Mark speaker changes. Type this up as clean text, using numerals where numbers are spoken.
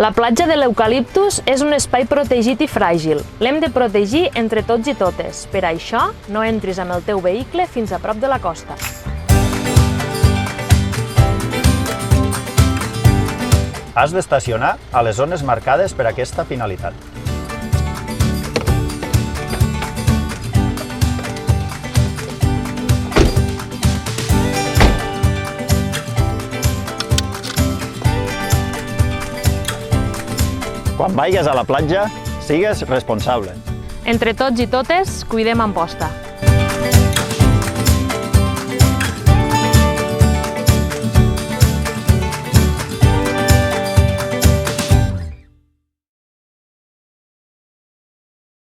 Speaker 1: La platja de l'eucaliptus és un espai protegit i fràgil. L'hem de protegir entre tots i totes. Per això, no entris amb el teu vehicle fins a prop de la costa.
Speaker 2: Has d'estacionar a les zones marcades per aquesta finalitat. Quan vagis a la platja, sigues responsable.
Speaker 1: Entre tots i totes, cuidem Amposta.